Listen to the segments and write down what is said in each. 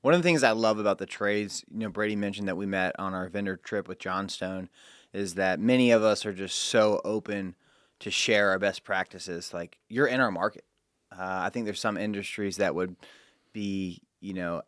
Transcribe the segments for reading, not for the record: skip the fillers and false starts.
One of the things I love about the trades, Brady mentioned that we met on our vendor trip with Johnstone, is that many of us are just so open to share our best practices. Like, you're in our market. I think there's some industries that would be,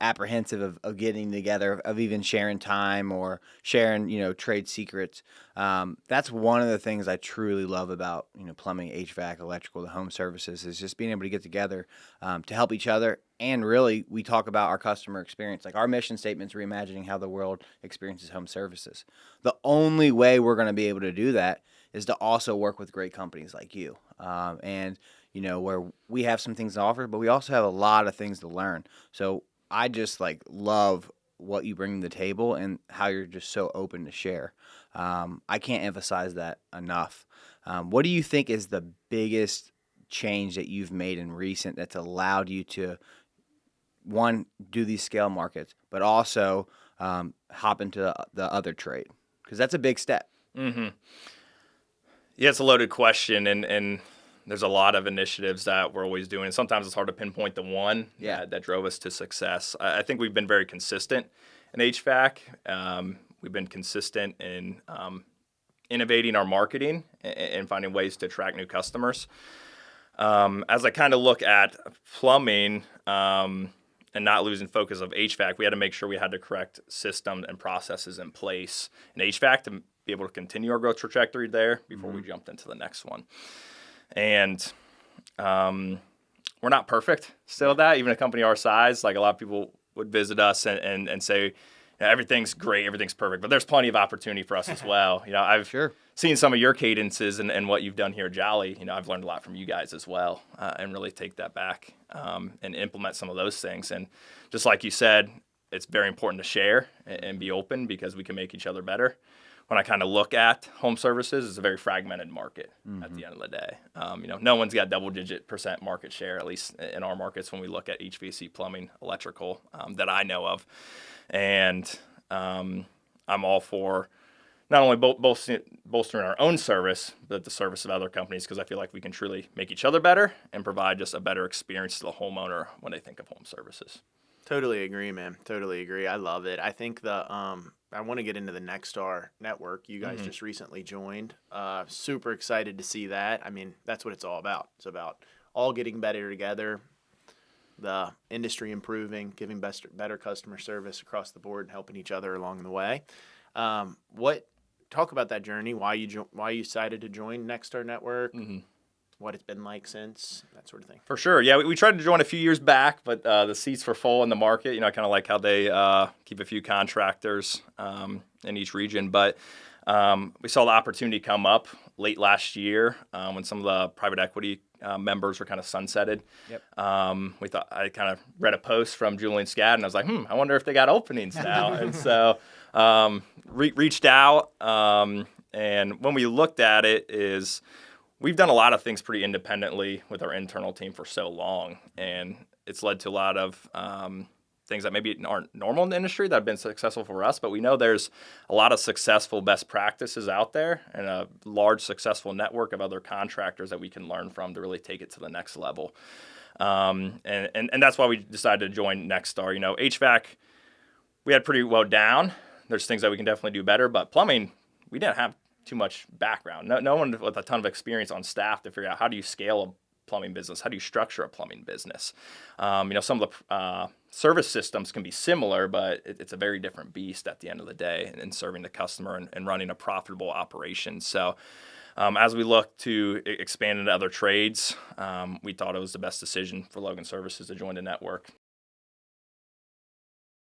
apprehensive of getting together, of even sharing time or sharing, trade secrets. That's one of the things I truly love about, plumbing, HVAC, electrical, the home services, is just being able to get together to help each other. And really, we talk about our customer experience. Like, our mission statement is reimagining how the world experiences home services. The only way we're going to be able to do that is to also work with great companies like you. Where we have some things to offer, but we also have a lot of things to learn. So I just love what you bring to the table and how you're just so open to share. I can't emphasize that enough. What do you think is the biggest change that you've made in recent that's allowed you to, one, do these scale markets, but also hop into the other trade? Because that's a big step. Mm-hmm. Yeah, it's a loaded question, and there's a lot of initiatives that we're always doing. Sometimes it's hard to pinpoint the one that drove us to success. I think we've been very consistent in HVAC. We've been consistent in innovating our marketing and finding ways to attract new customers. As I kind of look at plumbing and not losing focus of HVAC, we had to make sure we had the correct system and processes in place in HVAC to be able to continue our growth trajectory there before we jumped into the next one. And we're not perfect still at that, even a company our size. Like, a lot of people would visit us and say, everything's great, everything's perfect, but there's plenty of opportunity for us as well. I've seen some of your cadences and what you've done here at Jolly. I've learned a lot from you guys as well, and really take that back and implement some of those things. And just like you said, it's very important to share and be open, because we can make each other better. When I kind of look at home services, it's a very fragmented market at the end of the day. No one's got double-digit % market share, at least in our markets when we look at HVAC, plumbing, electrical, that I know of. And I'm all for not only bolstering our own service, but the service of other companies, because I feel like we can truly make each other better and provide just a better experience to the homeowner when they think of home services. Totally agree, man. Totally agree. I love it. I think I want to get into the Nexstar network. You guys just recently joined. Super excited to see that. I mean, that's what it's all about. It's about all getting better together, the industry improving, giving better customer service across the board, and helping each other along the way. Talk about that journey? Why you decided to join Nexstar network? What it's been like since, that sort of thing. For sure. Yeah, we tried to join a few years back, but the seats were full in the market. I kind of like how they keep a few contractors in each region. But we saw the opportunity come up late last year when some of the private equity members were kind of sunsetted. Yep. I kind of read a post from Julian Scad, and I was like, I wonder if they got openings now. And so reached out, and when we looked at it is, we've done a lot of things pretty independently with our internal team for so long, and it's led to a lot of things that maybe aren't normal in the industry that have been successful for us, but we know there's a lot of successful best practices out there and a large successful network of other contractors that we can learn from to really take it to the next level. And that's why we decided to join Nexstar. HVAC, we had pretty well down. There's things that we can definitely do better, but plumbing, we didn't have too much background. No one with a ton of experience on staff to figure out, how do you scale a plumbing business? How do you structure a plumbing business? Some of the service systems can be similar, but it's a very different beast at the end of the day in serving the customer and running a profitable operation. So as we look to expand into other trades, we thought it was the best decision for Logan Services to join the network.